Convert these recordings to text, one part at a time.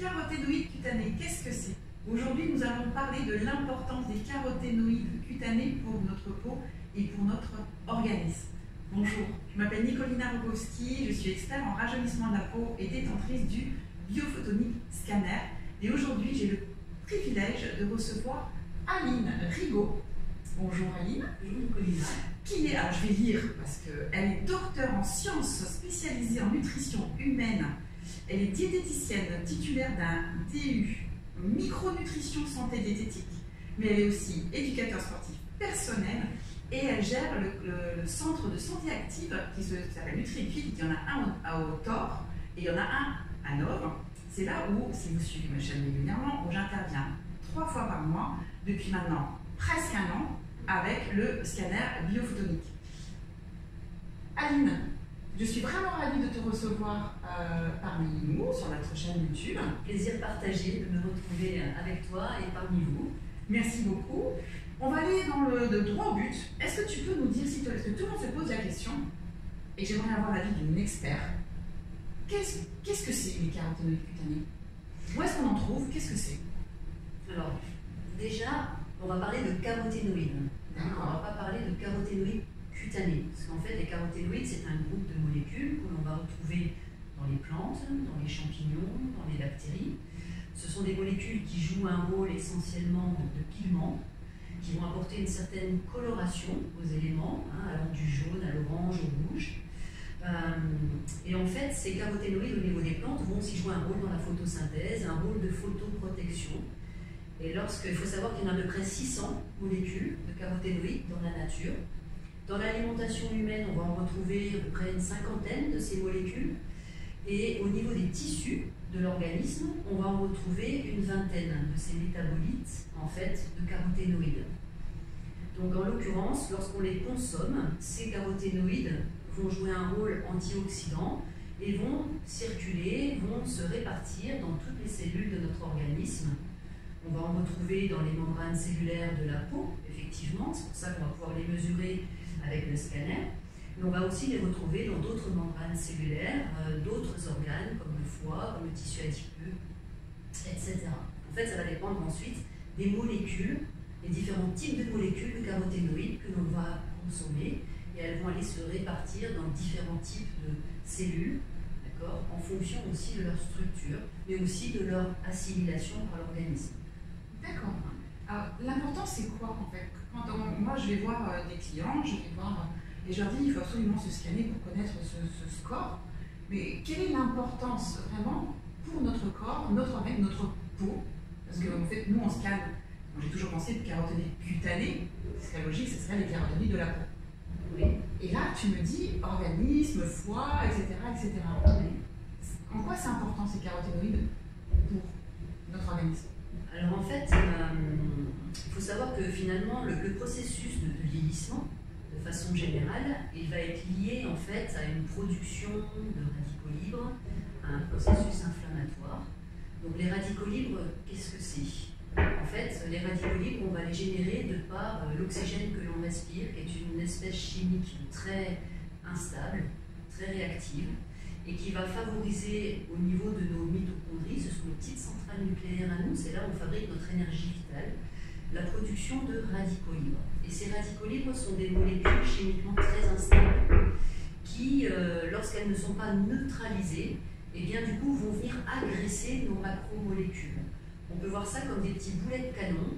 caroténoïdes cutanés, qu'est-ce que c'est? Aujourd'hui, nous allons parler de l'importance des caroténoïdes cutanés pour notre peau et pour notre organisme. Bonjour, je m'appelle Nicolina Rogowski, je suis experte en rajeunissement de la peau et détentrice du Biophotonic Scanner. Et aujourd'hui, j'ai le privilège de recevoir Aline Rigaud. Bonjour Aline. Bonjour Nicolina. Qui est, alors je vais lire parce qu'elle est docteure en sciences spécialisée en nutrition humaine. Elle est diététicienne titulaire d'un DU micronutrition santé diététique, mais elle est aussi éducateur sportif personnel et elle gère le centre de santé active qui s'appelle NutriFit. Il y en a un à Autor et il y en a un à Nove. C'est là où, si vous suivez ma chaîne régulièrement, où j'interviens 3 fois par mois depuis maintenant presque un an avec le scanner biophotonique. Aline, je suis vraiment ravie de te recevoir parmi nous sur notre chaîne YouTube. Plaisir partagé de me retrouver avec toi et parmi vous. Merci beaucoup. On va aller dans le droit au but. Est-ce que tu peux nous dire, parce que tout le monde se pose la question, et j'aimerais avoir l'avis d'une expert, qu'est-ce que c'est les caroténoïdes cutanés? Où est-ce qu'on en trouve? Qu'est-ce que c'est? Alors, déjà, on va parler de caroténoïdes. On ne va pas parler de caroténoïdes cutanés. Parce qu'en fait, les caroténoïdes, c'est un groupe de molécules que l'on va retrouver dans les plantes, dans les champignons, dans les bactéries. Ce sont des molécules qui jouent un rôle essentiellement de pigments, qui vont apporter une certaine coloration aux éléments, allant du jaune à l'orange, au rouge. Et en fait, ces caroténoïdes au niveau des plantes vont aussi jouer un rôle dans la photosynthèse, un rôle de photoprotection. Et il faut savoir qu'il y en a à peu près 600 molécules de caroténoïdes dans la nature. Dans l'alimentation humaine, on va en retrouver à peu près une 50aine de ces molécules. Et au niveau des tissus de l'organisme, on va en retrouver une 20aine de ces métabolites, en fait, de caroténoïdes. Donc en l'occurrence, lorsqu'on les consomme, ces caroténoïdes vont jouer un rôle antioxydant et vont circuler, vont se répartir dans toutes les cellules de notre organisme. On va en retrouver dans les membranes cellulaires de la peau, effectivement, c'est pour ça qu'on va pouvoir les mesurer avec le scanner. Mais on va aussi les retrouver dans d'autres membranes cellulaires, d'autres organes comme le foie, comme le tissu adipeux, etc. En fait, ça va dépendre ensuite des molécules, des différents types de molécules de caroténoïdes que l'on va consommer, et elles vont aller se répartir dans différents types de cellules, en fonction aussi de leur structure, mais aussi de leur assimilation par l'organisme. D'accord. Alors, l'important, c'est quoi en fait? Moi, je vais voir des clients, et je leur dis il faut absolument se scanner pour connaître ce score. Mais quelle est l'importance vraiment pour notre corps, notre organisme, notre peau? Parce que en fait, nous, on scanne. J'ai toujours pensé que caroténoïdes cutanés, ce serait logique, ce serait les caroténoïdes de la peau. Oui. Et là, tu me dis organisme, foie, etc. etc. Oui. En quoi c'est important ces caroténoïdes pour notre organisme? Alors en fait, il faut savoir que finalement, le processus de vieillissement, de façon générale, il va être lié en fait à une production de radicaux libres, à un processus inflammatoire. Donc les radicaux libres, qu'est-ce que c'est? En fait, les radicaux libres, on va les générer de par l'oxygène que l'on respire, qui est une espèce chimique très instable, très réactive, et qui va favoriser au niveau de nos mitochondries, ce sont nos petites centrales nucléaires à nous, c'est là où on fabrique notre énergie vitale, la production de radicaux libres. Et ces radicaux libres sont des molécules chimiquement très instables qui, lorsqu'elles ne sont pas neutralisées, eh bien, du coup, vont venir agresser nos macromolécules. On peut voir ça comme des petits boulets de canon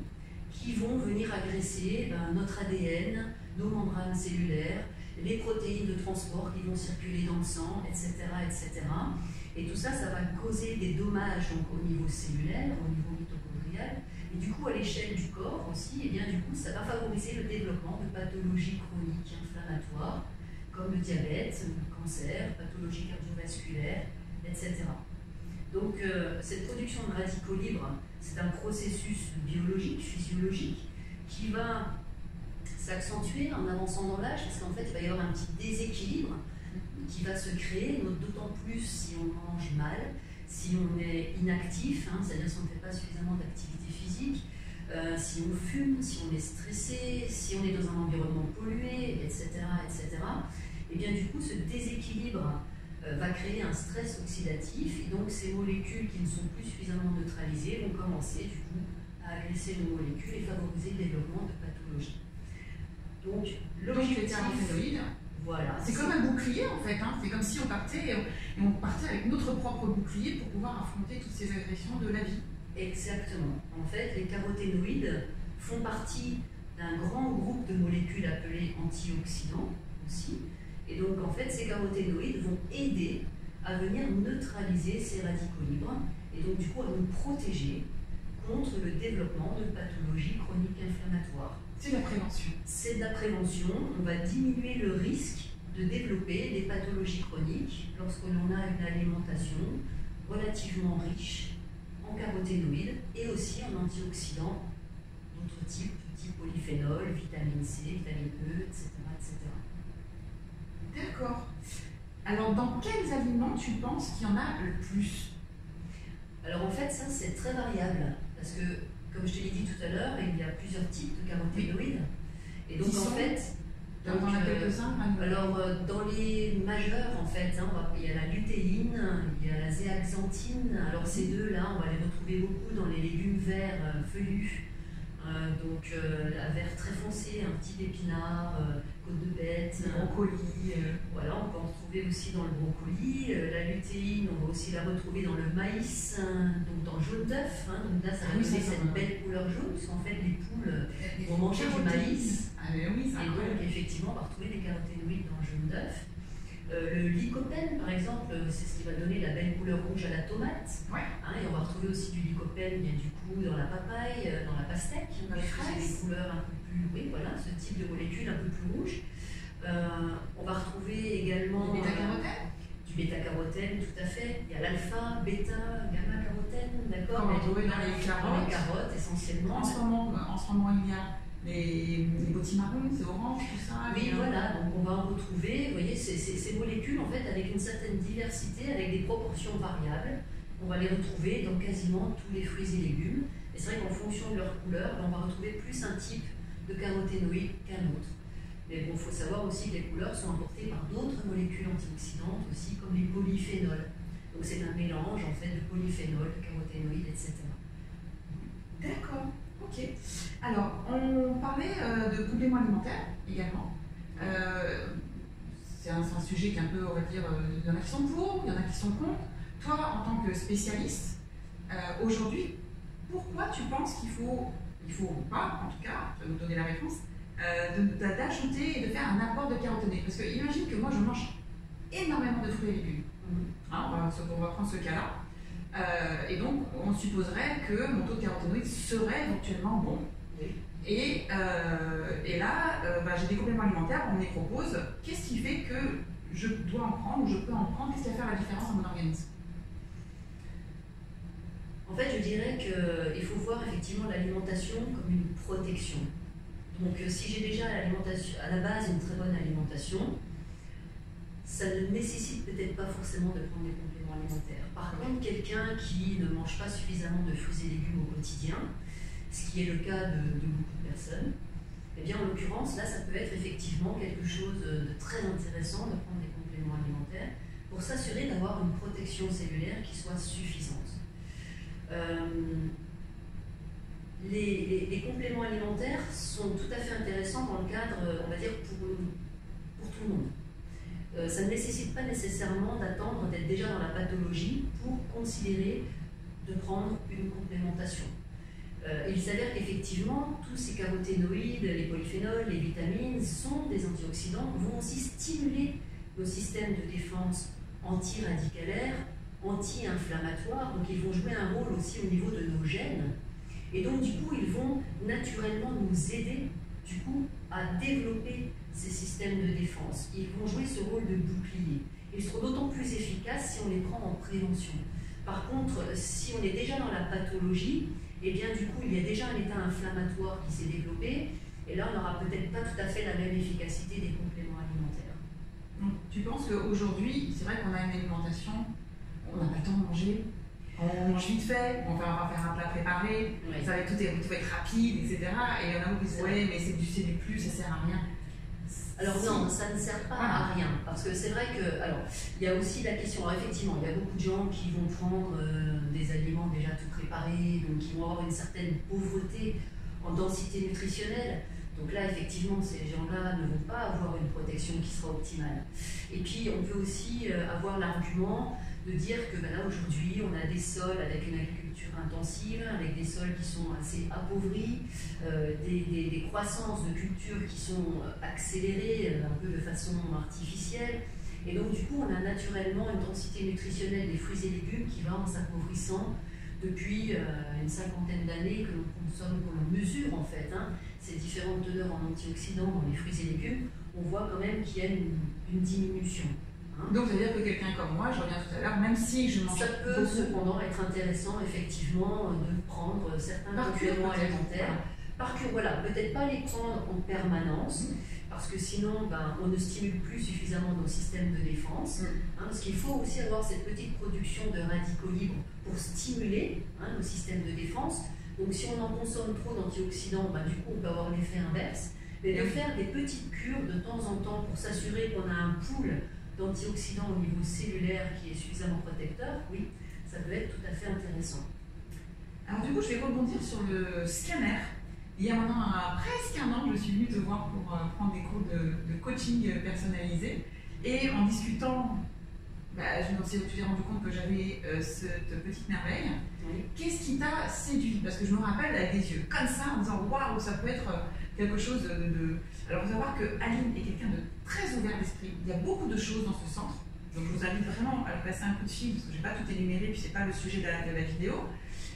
qui vont venir agresser notre ADN, nos membranes cellulaires, les protéines de transport qui vont circuler dans le sang, etc. etc. Et tout ça, ça va causer des dommages donc, au niveau cellulaire, au niveau mitochondrial, et du coup à l'échelle du corps aussi, et bien du coup ça va favoriser le développement de pathologies chroniques inflammatoires, comme le diabète, le cancer, pathologies cardiovasculaires, etc. Donc cette production de radicaux libres, c'est un processus biologique, physiologique, qui va s'accentuer en avançant dans l'âge, parce qu'en fait il va y avoir un petit déséquilibre qui va se créer, d'autant plus si on mange mal, si on est inactif, c'est-à-dire si on ne fait pas suffisamment d'activité physique, si on fume, si on est stressé, si on est dans un environnement pollué, etc., etc. Et bien du coup ce déséquilibre va créer un stress oxydatif, et donc ces molécules qui ne sont plus suffisamment neutralisées vont commencer du coup à agresser nos molécules et favoriser le développement de pathologies. Donc l'objectif, voilà, c'est comme un bouclier en fait, hein. C'est comme si on partait et on partait avec notre propre bouclier pour pouvoir affronter toutes ces agressions de la vie. Exactement. En fait, les caroténoïdes font partie d'un grand groupe de molécules appelées antioxydants aussi. Et donc, en fait, ces caroténoïdes vont aider à venir neutraliser ces radicaux libres et donc, du coup, à nous protéger contre le développement de pathologies chroniques inflammatoires. C'est de la prévention. C'est de la prévention. On va diminuer le risque de développer des pathologies chroniques lorsque l'on a une alimentation relativement riche en caroténoïdes et aussi en antioxydants d'autres types, type polyphénol, vitamine C, vitamine E, etc. etc. D'accord. Alors, dans quels aliments tu penses qu'il y en a le plus? Alors, en fait, ça, c'est très variable. Parce que, comme je te l'ai dit tout à l'heure, il y a plusieurs types de caroténoïdes. Et donc, en fait... Donc, on a quelques-uns. Alors, dans les majeurs, en fait, hein, il y a la lutéine, il y a la zéaxanthine. Alors, ces deux-là, on va les retrouver beaucoup dans les légumes verts feuillus. Donc, un vert très foncé, un petit épinard, côte de bête, brocoli. Voilà, on peut en retrouver aussi dans le brocoli. La lutéine, on va aussi la retrouver dans le maïs, donc dans le jaune d'œuf. Donc là, ça va donner cette belle couleur jaune, parce qu'en fait, les poules vont manger du maïs. Oui, et donc, effectivement, on va retrouver des caroténoïdes dans le jaune d'œuf. Le lycopène, par exemple, c'est ce qui va donner la belle couleur rouge à la tomate. Ouais. Et on va retrouver aussi du lycopène, bien du coup, dans la papaye, dans la pastèque. Dans les fraises. Des couleurs un peu plus, oui, voilà, ce type de molécules un peu plus rouges. On va retrouver également du bêta-carotène. Du bêta-carotène, tout à fait. Il y a l'alpha, bêta, gamma-carotène, d'accord. On va retrouver dans les carottes. Dans les carottes, essentiellement. En ce moment, il y a les potimarrons, c'est orange, tout ça. Oui, voilà, donc on va en retrouver, vous voyez, ces molécules, en fait, avec une certaine diversité, avec des proportions variables, on va les retrouver dans quasiment tous les fruits et légumes. Et c'est vrai qu'en fonction de leur couleur, on va retrouver plus un type de caroténoïde qu'un autre. Mais bon, il faut savoir aussi que les couleurs sont apportées par d'autres molécules antioxydantes aussi, comme les polyphénols. Donc c'est un mélange, en fait, de polyphénols, de caroténoïdes, etc. D'accord. Ok. Alors, on parlait de compléments alimentaires également. C'est un sujet qui est un peu, on va dire, il y en a qui sont pour, il y en a qui sont contre. Toi, en tant que spécialiste, aujourd'hui, pourquoi tu penses qu'il faut ou pas, en tout cas, tu vas nous donner la réponse, d'ajouter et de faire un apport de caroténoïdes? Parce que imagine que moi, je mange énormément de fruits et légumes. On va prendre ce cas-là. Et donc, on supposerait que mon taux de caroténoïdes serait éventuellement bon. Oui. Et là, j'ai des compléments alimentaires, on me les propose. Qu'est-ce qui fait que je dois en prendre ou je peux en prendre? Qu'est-ce qui va faire la différence dans mon organisme? En fait, je dirais qu'il faut voir effectivement l'alimentation comme une protection. Donc, si j'ai déjà à la base une très bonne alimentation, ça ne nécessite peut-être pas forcément de prendre des compléments alimentaires. Par contre, quelqu'un qui ne mange pas suffisamment de fruits et légumes au quotidien, ce qui est le cas de beaucoup de personnes, eh bien, en l'occurrence, là, ça peut être effectivement quelque chose de très intéressant de prendre des compléments alimentaires pour s'assurer d'avoir une protection cellulaire qui soit suffisante. Les compléments alimentaires sont tout à fait intéressants dans le cadre, on va dire, pour tout le monde. Ça ne nécessite pas nécessairement d'attendre d'être déjà dans la pathologie pour considérer de prendre une complémentation. Il s'avère qu'effectivement, tous ces caroténoïdes, les polyphénols, les vitamines sont des antioxydants, vont aussi stimuler nos systèmes de défense antiradicalaires, anti-inflammatoires, donc ils vont jouer un rôle aussi au niveau de nos gènes. Et donc, du coup, ils vont naturellement nous aider, du coup, à développer ces systèmes de défense. Ils vont jouer ce rôle de bouclier. Ils seront d'autant plus efficaces si on les prend en prévention. Par contre, si on est déjà dans la pathologie, eh bien, du coup, il y a déjà un état inflammatoire qui s'est développé, et là, on n'aura peut-être pas tout à fait la même efficacité des compléments alimentaires. Donc, tu penses qu'aujourd'hui, c'est vrai qu'on a une alimentation, on n'a pas le temps de manger, on mange vite fait, on va faire un plat préparé, oui. Tout va être rapide, etc. Et il y en a qui disent ouais, mais c'est du plus, ça sert à rien. Alors non, ça ne sert pas à rien, parce que c'est vrai que, alors, il y a aussi la question, alors effectivement, il y a beaucoup de gens qui vont prendre des aliments déjà tout préparés, donc qui vont avoir une certaine pauvreté en densité nutritionnelle. Donc là, effectivement, ces gens-là ne vont pas avoir une protection qui sera optimale. Et puis, on peut aussi avoir l'argument de dire que ben là, aujourd'hui, on a des sols avec une agriculture intensive, avec des sols qui sont assez appauvris, des croissances de cultures qui sont accélérées un peu de façon artificielle. Et donc, du coup, on a naturellement une densité nutritionnelle des fruits et légumes qui va en s'appauvrissant depuis une cinquantaine d'années que l'on consomme, que l'on mesure en fait, ces différentes teneurs en antioxydants dans les fruits et légumes, on voit quand même qu'il y a une diminution. Donc, ça veut dire que quelqu'un comme moi, je reviens tout à l'heure, même si je mange ça peut cependant être intéressant, effectivement, de prendre certains compléments alimentaires. Par cure, voilà, peut-être pas les prendre en permanence, parce que sinon, ben, on ne stimule plus suffisamment nos systèmes de défense. Parce qu'il faut aussi avoir cette petite production de radicaux libres pour stimuler nos systèmes de défense. Donc, si on en consomme trop d'antioxydants, ben, du coup, on peut avoir l'effet inverse. Mais de faire des petites cures de temps en temps pour s'assurer qu'on a un pool d'antioxydants au niveau cellulaire qui est suffisamment protecteur, oui, ça peut être tout à fait intéressant. Alors du coup, je vais rebondir sur le scanner. Il y a maintenant presque un an, je suis venue te voir pour prendre des cours de coaching personnalisé. Et en discutant, je me suis rendu compte que j'avais cette petite merveille. Oui. Qu'est-ce qui t'a séduit? Parce que je me rappelle avec des yeux comme ça, en disant waouh, ça peut être quelque chose de... Alors, il faut savoir que Aline est quelqu'un de très ouvert d'esprit. Il y a beaucoup de choses dans ce centre. Donc, je vous invite vraiment à lui passer un coup de fil, parce que je n'ai pas tout énuméré, puis ce n'est pas le sujet de la vidéo.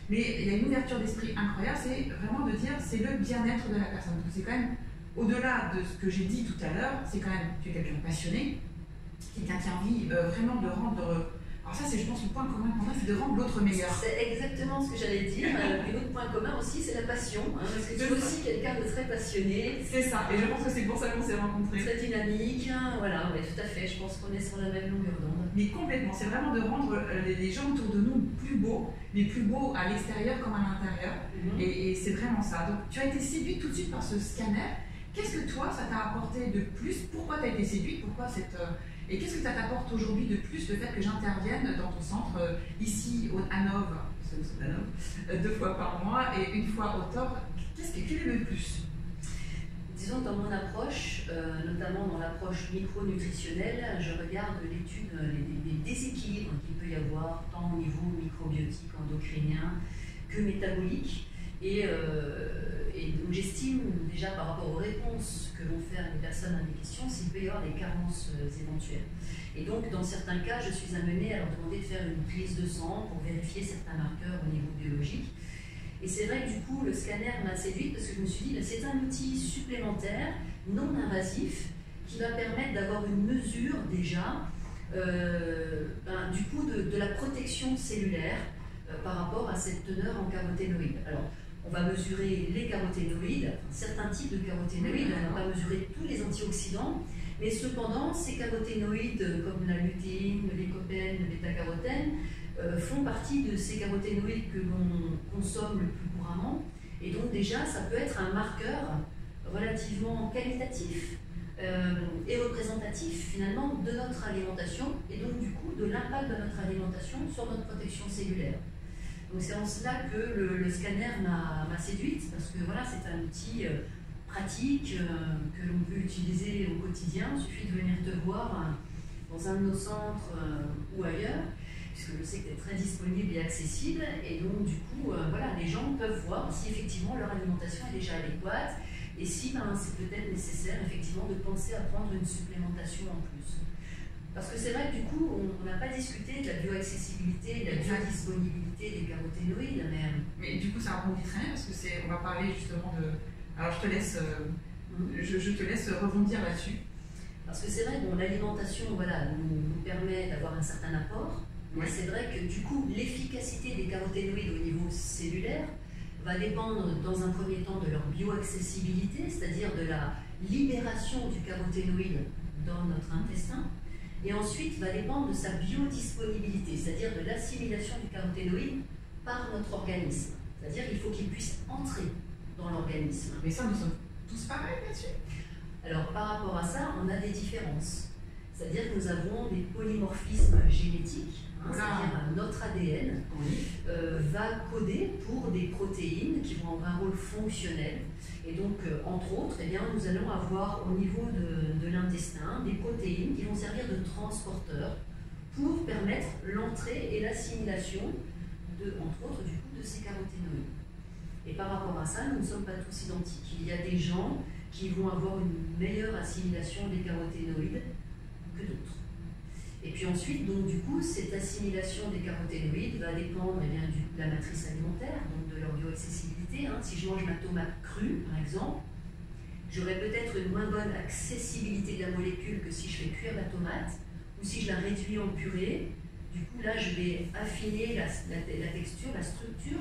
Mais il y a une ouverture d'esprit incroyable. C'est vraiment de dire c'est le bien-être de la personne. Donc, c'est quand même, au-delà de ce que j'ai dit tout à l'heure, c'est quand même, tu es quelqu'un de passionné, quelqu'un qui a envie vraiment de rendre... Alors ça, c'est, je pense, le point commun qu'on a, c'est de rendre l'autre meilleur. C'est exactement ce que j'allais dire. Et l'autre point commun aussi, c'est la passion. Parce que tu es aussi quelqu'un de très passionné. C'est ça. Et je pense que c'est pour ça qu'on s'est rencontrés. Très dynamique. Voilà, ouais, tout à fait. Je pense qu'on est sur la même longueur d'onde. Mais complètement. C'est vraiment de rendre les gens autour de nous plus beaux, mais plus beaux à l'extérieur comme à l'intérieur. Et c'est vraiment ça. Donc, tu as été séduite tout de suite par ce scanner. Qu'est-ce que toi, ça t'a apporté de plus? Pourquoi tu as été séduite? Pourquoi cette... Et qu'est-ce que ça t'apporte aujourd'hui de plus, le fait que j'intervienne dans ton centre, ici à Nove, 2 fois par mois et 1 fois au Thor? Quel est le plus? Disons que dans mon approche, notamment dans l'approche micronutritionnelle, je regarde l'étude des déséquilibres qu'il peut y avoir, tant au niveau microbiotique, endocrinien que métabolique. Et donc j'estime déjà par rapport aux réponses que vont faire les personnes à des questions s'il peut y avoir des carences éventuelles. Et donc dans certains cas, je suis amenée à leur demander de faire une prise de sang pour vérifier certains marqueurs au niveau biologique. Et c'est vrai que du coup, le scanner m'a séduite parce que je me suis dit, c'est un outil supplémentaire, non invasif, qui va permettre d'avoir une mesure déjà du coup de la protection cellulaire par rapport à cette teneur en caroténoïdes. Alors, on va mesurer les caroténoïdes, certains types de caroténoïdes, on va pas mesurer tous les antioxydants, mais cependant, ces caroténoïdes comme la lutéine, le lycopène, le bêta-carotène font partie de ces caroténoïdes que l'on consomme le plus couramment, et donc déjà, ça peut être un marqueur relativement qualitatif et représentatif finalement de notre alimentation, et donc du coup de l'impact de notre alimentation sur notre protection cellulaire. Donc c'est en cela que le scanner m'a séduite, parce que voilà, c'est un outil pratique que l'on peut utiliser au quotidien. Il suffit de venir te voir dans un de nos centres ou ailleurs, puisque je sais que tu es très disponible et accessible, et donc du coup, voilà, les gens peuvent voir si effectivement leur alimentation est déjà adéquate, et si c'est peut-être nécessaire effectivement de penser à prendre une supplémentation en plus. Parce que c'est vrai que du coup, on n'a pas discuté de la bioaccessibilité, de la biodisponibilité des caroténoïdes, mais du coup, ça rebondit très bien, parce que on va parler justement de... Alors je te laisse, je te laisse rebondir là-dessus. Parce que c'est vrai que l'alimentation voilà, nous permet d'avoir un certain apport, mais c'est vrai que du coup, l'efficacité des caroténoïdes au niveau cellulaire va dépendre dans un premier temps de leur bioaccessibilité, c'est-à-dire de la libération du caroténoïde dans notre intestin, et ensuite va dépendre de sa biodisponibilité, c'est-à-dire de l'assimilation du caroténoïde par notre organisme. C'est-à-dire qu'il faut qu'il puisse entrer dans l'organisme. Mais ça, nous sommes tous pareils là-dessus? Alors par rapport à ça, on a des différences. C'est-à-dire que nous avons des polymorphismes génétiques, c'est-à-dire notre ADN va coder pour des protéines qui vont avoir un rôle fonctionnel. Et donc, entre autres, eh bien, nous allons avoir au niveau de l'intestin des protéines qui vont servir de transporteurs pour permettre l'entrée et l'assimilation, entre autres, du coup, de ces caroténoïdes. Et par rapport à ça, nous ne sommes pas tous identiques. Il y a des gens qui vont avoir une meilleure assimilation des caroténoïdes que d'autres. Et puis ensuite, donc du coup, cette assimilation des caroténoïdes va dépendre eh bien, de la matrice alimentaire, donc de leur bioaccessibilité. Si je mange ma tomate crue, par exemple, j'aurai peut-être une moins bonne accessibilité de la molécule que si je fais cuire la tomate, ou si je la réduis en purée. Du coup, là, je vais affiner la texture, la structure,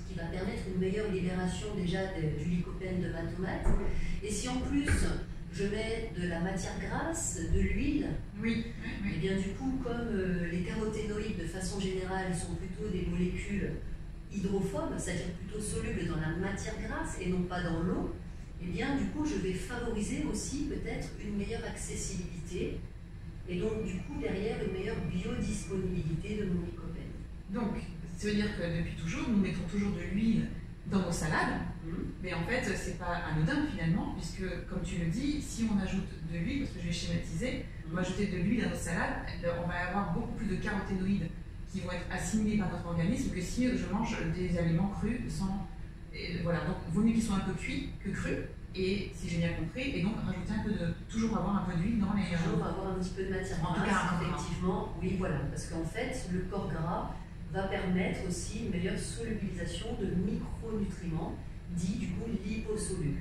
qui va permettre une meilleure libération déjà du lycopène de ma tomate. Et si en plus, je mets de la matière grasse, de l'huile, et bien du coup, comme les caroténoïdes de façon générale sont plutôt des molécules hydrophobes, c'est-à-dire plutôt solubles dans la matière grasse et non pas dans l'eau, et bien du coup, je vais favoriser aussi peut-être une meilleure accessibilité et donc du coup derrière une meilleure biodisponibilité de mon lycopène. Donc, ça veut dire que depuis toujours, nous mettons toujours de l'huile dans nos salades, mais en fait, c'est pas anodin finalement, puisque comme tu le dis, si on ajoute de l'huile, parce que je vais schématiser, on va ajouter de l'huile à nos salades, on va avoir beaucoup plus de caroténoïdes qui vont être assimilés par notre organisme que si je mange des aliments crus sans. Voilà, donc vaut mieux qu'ils soient un peu cuits que crus, et si j'ai bien compris, et donc rajouter un peu de. Toujours avoir un peu d'huile dans les. Toujours avoir un petit peu de matière grasse, en tout cas, effectivement, oui, voilà, parce qu'en fait, le corps gras va permettre aussi une meilleure solubilisation de micronutriments, dits du coup liposolubles.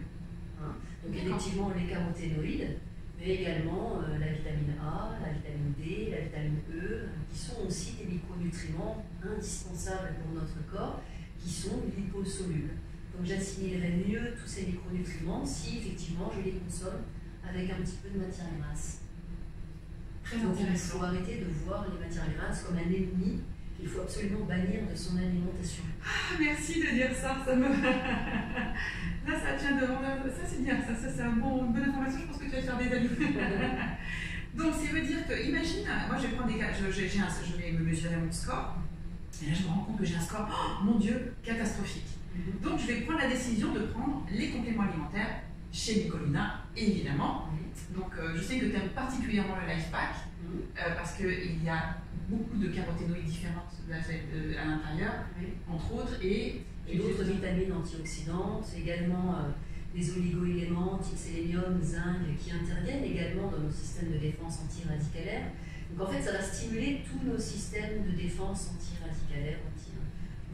Donc effectivement les caroténoïdes, mais également la vitamine A, la vitamine D, la vitamine E, qui sont aussi des micronutriments indispensables pour notre corps, qui sont liposolubles. Donc j'assimilerai mieux tous ces micronutriments si effectivement je les consomme avec un petit peu de matière grasse. Très Donc il intéressant. faut arrêter de voir les matières grasses comme un ennemi. Il faut absolument bannir de son alimentation. Ah, merci de dire ça, ça me. Là, ça vient de. Ça, c'est bien, ça c'est une bonne information, je pense que tu vas te faire des amis. Donc, ça veut dire que, imagine, moi je vais prendre des cas, je vais me mesurer mon score, et là je me rends compte que j'ai un score, oh, mon Dieu, catastrophique. Donc, je vais prendre la décision de prendre les compléments alimentaires chez Nicolina, évidemment. Donc, je sais que tu aimes particulièrement le Life Pack, parce qu'il y a beaucoup de caroténoïdes différentes à l'intérieur, entre autres, et d'autres vitamines antioxydantes, également des oligo-éléments type sélénium, zinc, qui interviennent également dans nos systèmes de défense antiradicalaire. Donc en fait, ça va stimuler tous nos systèmes de défense antiradicalaire,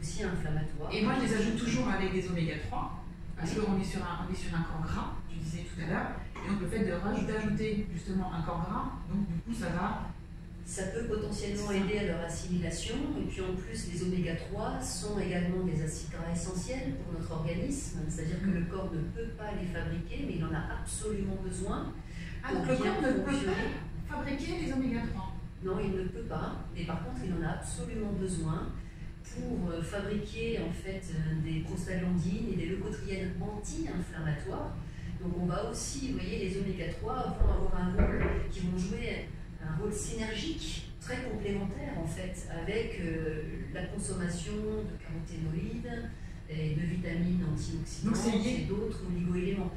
aussi inflammatoires. Et moi, je les ajoute toujours avec des oméga 3, parce qu'on est sur un corps gras, tu disais tout à l'heure, et donc le fait d'ajouter justement un corps gras, donc du coup, ça peut potentiellement aider à leur assimilation, et puis en plus les oméga 3 sont également des acides gras essentiels pour notre organisme, c'est-à-dire que le corps ne peut pas les fabriquer, mais il en a absolument besoin. Donc le corps ne peut pas fabriquer les oméga 3? Non, il ne peut pas, mais par contre il en a absolument besoin pour fabriquer en fait des prostaglandines et des leucotriènes anti-inflammatoires. Donc on va aussi, vous voyez, les oméga 3 vont avoir un rôle qui vont jouer un rôle synergique, très complémentaire en fait, avec la consommation de caroténoïdes et de vitamines antioxydantes et d'autres oligo-éléments.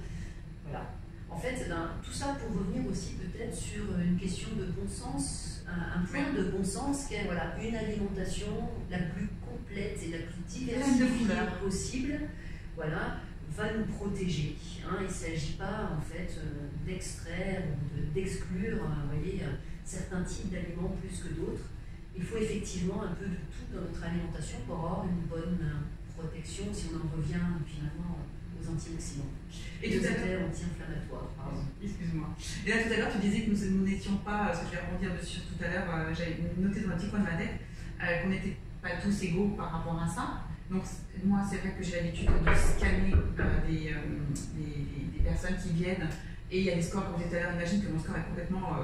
Voilà. En fait, tout ça pour revenir aussi peut-être sur une question de bon sens, un point de bon sens qui est voilà, une alimentation la plus complète et la plus diversifiée possible, voilà, va nous protéger. Il ne s'agit pas en fait d'extraire ou d'exclure, voyez, certains types d'aliments plus que d'autres. Il faut effectivement un peu de tout dans notre alimentation pour avoir une bonne protection si on en revient finalement aux antioxydants. Et tout à l'heure, anti-inflammatoires. Excuse-moi. Et là tout à l'heure, tu disais que nous n'étions pas, ce que je vais rebondir dessus tout à l'heure, j'avais noté dans un petit coin de ma tête, qu'on n'était pas tous égaux par rapport à ça. Donc moi, c'est vrai que j'ai l'habitude de scanner des personnes qui viennent, et il y a des scores, comme je disais tout à l'heure, imagine que mon score est complètement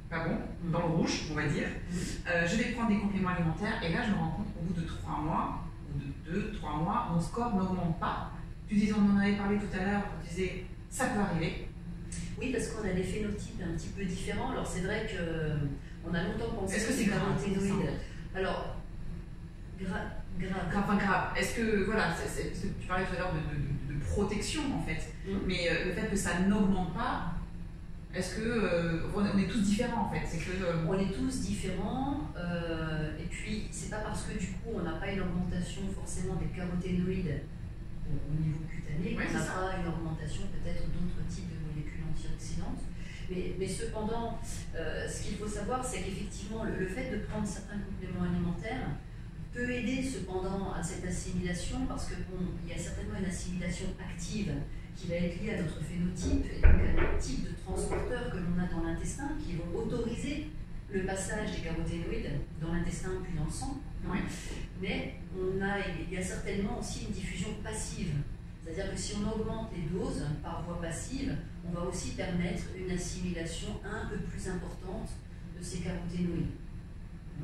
pas bon, dans le rouge, on va dire. Je vais prendre des compléments alimentaires, et là je me rends compte qu'au bout de 3 mois, ou de 2-3 mois, mon score n'augmente pas. Tu disais, on en avait parlé tout à l'heure, tu disais Ça peut arriver. Oui, parce qu'on a des phénotypes un petit peu différents. Alors c'est vrai qu'on a longtemps pensé que c'est caroténoïdes. Alors, grave. Enfin, grave. Est-ce que, voilà, parce que tu parlais tout à l'heure de protection en fait, mais le fait que ça n'augmente pas, est-ce que on est tous différents en fait? On est tous différents, et puis c'est pas parce que du coup on n'a pas une augmentation forcément des caroténoïdes au niveau cutané qu'on n'a pas une augmentation peut-être d'autres types de molécules antioxydantes. Mais cependant, ce qu'il faut savoir, c'est qu'effectivement le fait de prendre certains compléments alimentaires peut aider cependant à cette assimilation, parce qu'il y a certainement une assimilation active qui va être liée à notre phénotype et donc à un type de transporteurs que l'on a dans l'intestin qui vont autoriser le passage des caroténoïdes dans l'intestin puis dans le sang. Oui. Mais il y a certainement aussi une diffusion passive. C'est-à-dire que si on augmente les doses par voie passive, on va aussi permettre une assimilation un peu plus importante de ces caroténoïdes.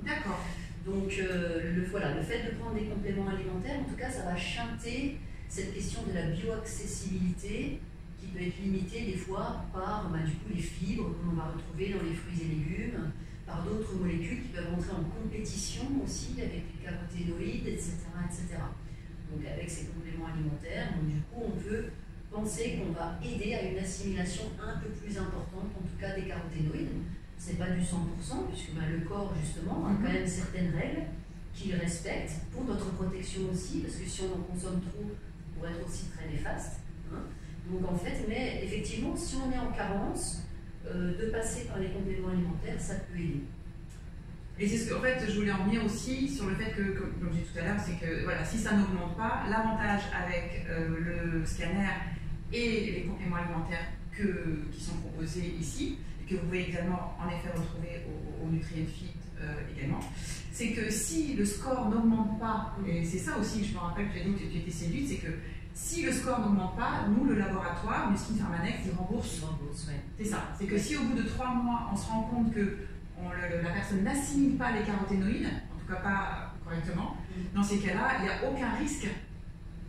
D'accord. Donc le fait de prendre des compléments alimentaires, en tout cas, ça va chanter cette question de la bioaccessibilité qui peut être limitée des fois par du coup, les fibres que l'on va retrouver dans les fruits et légumes, par d'autres molécules qui peuvent entrer en compétition aussi avec les caroténoïdes, etc. etc. Donc avec ces compléments alimentaires, du coup, on peut penser qu'on va aider à une assimilation un peu plus importante, en tout cas des caroténoïdes. Ce n'est pas du 100%, puisque le corps, justement, a quand même certaines règles qu'il respecte pour notre protection aussi, parce que si on en consomme trop, ça pourrait être aussi très néfaste. Donc en fait, mais effectivement, si on est en carence, de passer par les compléments alimentaires, ça peut aider. Et c'est ce que, en fait, je voulais en venir aussi sur le fait que, comme je disais tout à l'heure, c'est que voilà, si ça n'augmente pas, l'avantage avec le scanner et les compléments alimentaires qui sont proposés ici, et que vous pouvez également en effet retrouver au NutrienFit également, c'est que si le score n'augmente pas, et c'est ça aussi, je me rappelle que tu as dit que tu étais séduite, c'est que si le score n'augmente pas, nous, le laboratoire, Nuskin Pharmanex, il rembourse. C'est ça. C'est que si au bout de 3 mois, on se rend compte que la personne n'assimile pas les caroténoïdes, en tout cas pas correctement, dans ces cas-là, il n'y a aucun risque.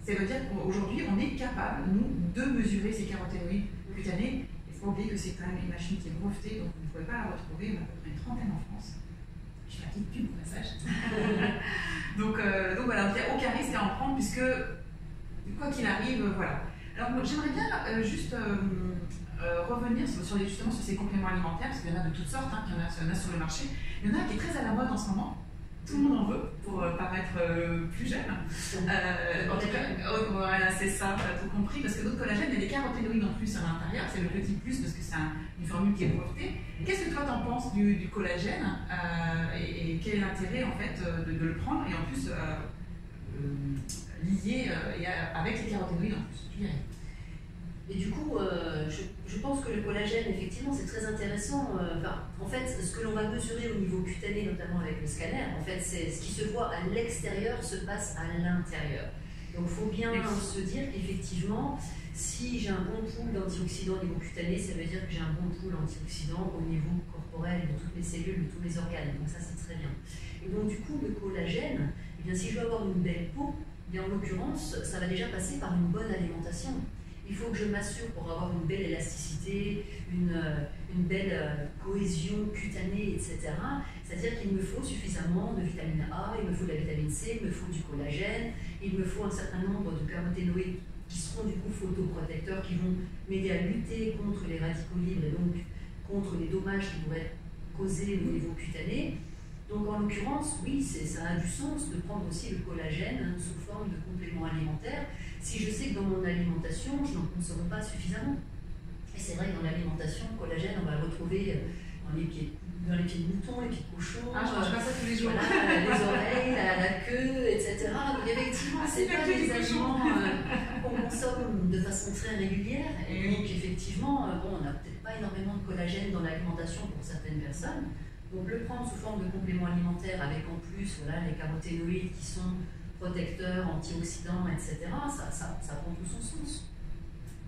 Ça veut dire qu'aujourd'hui, on est capable, nous, de mesurer ces caroténoïdes cutanés. Il ne faut pas oublier que c'est quand même une machine qui est brevetée, donc vous ne pouvez pas la retrouver. On a à peu près une trentaine en France. Je fais la petite pub au passage. donc voilà, il n'y a aucun risque à en prendre, puisque quoi qu'il arrive, voilà. Alors j'aimerais bien juste revenir justement sur ces compléments alimentaires, parce qu'il y en a de toutes sortes, il y en a sur le marché. Il y en a qui est très à la mode en ce moment. Tout le monde en veut pour paraître plus jeune. En tout cas, voilà, c'est ça, tu as tout compris, parce que notre collagène, il y a des caroténoïdes en plus à l'intérieur, c'est le petit plus parce que c'est une formule qui est brevetée. Qu'est-ce que toi t'en penses du collagène et quel est l'intérêt en fait de le prendre et en plus lié avec les caroténoïdes en plus? Et du coup, je pense que le collagène, effectivement, c'est très intéressant. En fait, ce que l'on va mesurer au niveau cutané, notamment avec le scanner, en fait, c'est ce qui se voit à l'extérieur se passe à l'intérieur. Donc, il faut bien se dire qu'effectivement, si j'ai un bon pool d'antioxydants au niveau cutané, ça veut dire que j'ai un bon pool d'antioxydants au niveau corporel de toutes les cellules, de tous les organes. Donc, ça, c'est très bien. Et donc, du coup, le collagène, eh bien, si je veux avoir une belle peau, eh bien, en l'occurrence, ça va déjà passer par une bonne alimentation. Il faut que je m'assure pour avoir une belle élasticité, une belle cohésion cutanée, etc. C'est-à-dire qu'il me faut suffisamment de vitamine A, il me faut de la vitamine C, il me faut du collagène, il me faut un certain nombre de caroténoïdes qui seront du coup photoprotecteurs, qui vont m'aider à lutter contre les radicaux libres et donc contre les dommages qui pourraient être causés au niveau cutané. Donc en l'occurrence, oui, ça a du sens de prendre aussi le collagène sous forme de complément alimentaire si je sais que dans mon alimentation, je n'en consomme pas suffisamment. Et c'est vrai que dans l'alimentation, le collagène, on va le retrouver dans les pieds de mouton, les pieds de cochon, je mange pas ça tous les jours. Voilà, les oreilles, la queue, etc. Donc effectivement, c'est pas des aliments qu'on consomme de façon très régulière. Et donc effectivement, on n'a peut-être pas énormément de collagène dans l'alimentation pour certaines personnes. Donc le prendre sous forme de complément alimentaire avec en plus les caroténoïdes qui sont protecteurs, antioxydants, etc., ça prend tout son sens.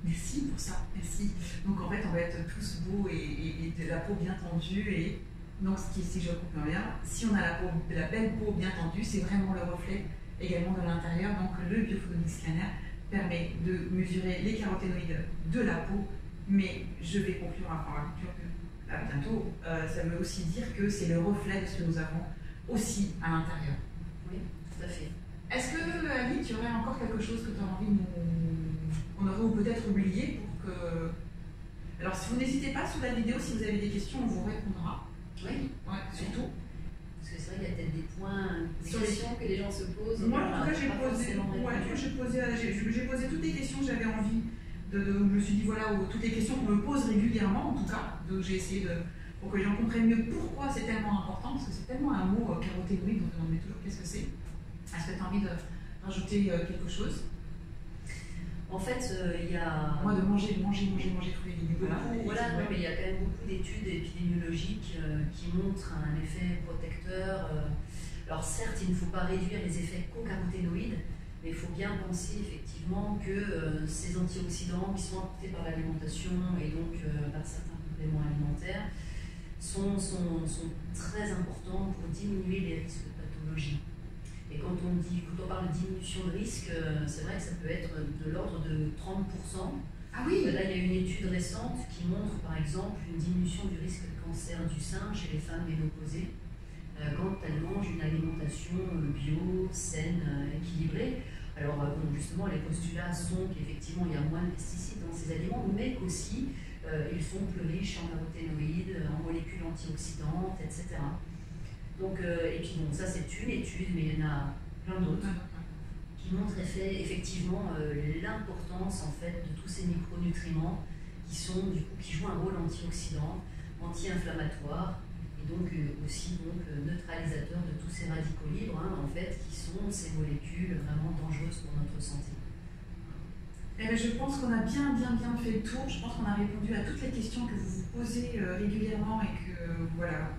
Merci pour ça, merci. Donc en fait, on va être tous beaux et de la peau bien tendue. Et donc, si je comprends bien, si on a la belle peau bien tendue, c'est vraiment le reflet également de l'intérieur. Donc le Biophotonic Scanner permet de mesurer les caroténoïdes de la peau, mais je vais conclure, enfin, on va conclure que là, bientôt, ça veut aussi dire que c'est le reflet de ce que nous avons aussi à l'intérieur. Oui, tout à fait. Est-ce que, Ali, tu aurais encore quelque chose que tu as envie de nous... On aurait peut-être oublié pour que... Alors, si vous n'hésitez pas sous la vidéo, si vous avez des questions, on vous répondra. Oui. Ouais, surtout. Parce que c'est vrai qu'il y a peut-être des points, des Sur questions que les gens se posent. Moi, en tout cas, j'ai posé toutes les questions que j'avais envie je me suis dit, voilà, toutes les questions qu'on me pose régulièrement, en tout cas. Donc, j'ai essayé pour que les gens comprennent mieux pourquoi c'est tellement important, parce que c'est tellement un mot caroténoïde, donc on demande toujours qu'est-ce que c'est. Est-ce que tu as envie de rajouter quelque chose? En fait, il y a... Moi, de manger fruits et légumes. Voilà, non, mais il y a quand même beaucoup d'études épidémiologiques qui montrent un effet protecteur. Alors certes, il ne faut pas réduire les effets co-caroténoïdes, mais il faut bien penser effectivement que ces antioxydants qui sont apportés par l'alimentation et donc par certains compléments alimentaires sont très importants pour diminuer les risques de pathologie. Et quand on parle de diminution de risque, c'est vrai que ça peut être de l'ordre de 30%. Ah oui. Là, il y a une étude récente qui montre par exemple une diminution du risque de cancer du sein chez les femmes ménopausées quand elles mangent une alimentation bio, saine, équilibrée. Alors bon, justement, les postulats sont qu'effectivement il y a moins de pesticides dans ces aliments, mais qu'aussi ils sont plus riches en caroténoïdes, en molécules antioxydantes, etc. Donc, et puis bon, ça c'est une étude, mais il y en a plein d'autres qui montrent effectivement l'importance en fait de tous ces micronutriments qui jouent un rôle antioxydant, anti-inflammatoire et donc aussi neutralisateur de tous ces radicaux libres en fait qui sont ces molécules vraiment dangereuses pour notre santé. Eh bien, je pense qu'on a bien fait le tour. Je pense qu'on a répondu à toutes les questions que vous vous posez régulièrement et que voilà.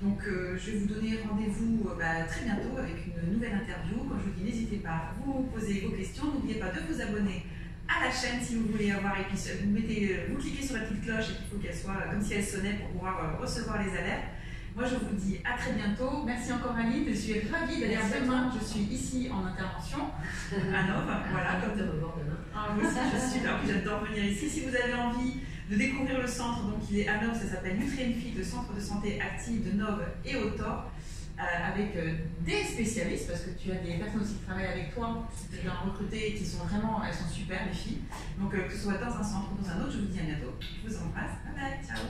Donc, je vais vous donner rendez-vous très bientôt avec une nouvelle interview. Comme je vous dis, n'hésitez pas à vous poser vos questions. N'oubliez pas de vous abonner à la chaîne si vous voulez avoir. Et puis, vous cliquez sur la petite cloche et il faut qu'elle soit comme si elle sonnait pour pouvoir recevoir les alertes. Moi, je vous dis à très bientôt. Merci encore, Aline. Je suis ravie d'ailleurs demain. Je suis ici en intervention à Nov. Voilà. Comme de revoir demain. Moi aussi, je suis là. J'adore venir ici. Si vous avez envie de découvrir le centre, donc il est à Nov, ça s'appelle Nutrien-Fit, le centre de santé active de Nov et Autor, avec des spécialistes, parce que tu as des personnes aussi qui travaillent avec toi, que tu as recrutées et qui sont vraiment, elles sont super, les filles. Donc que ce soit dans un centre ou dans un autre, je vous dis à bientôt. Je vous embrasse. Bye bye, ciao.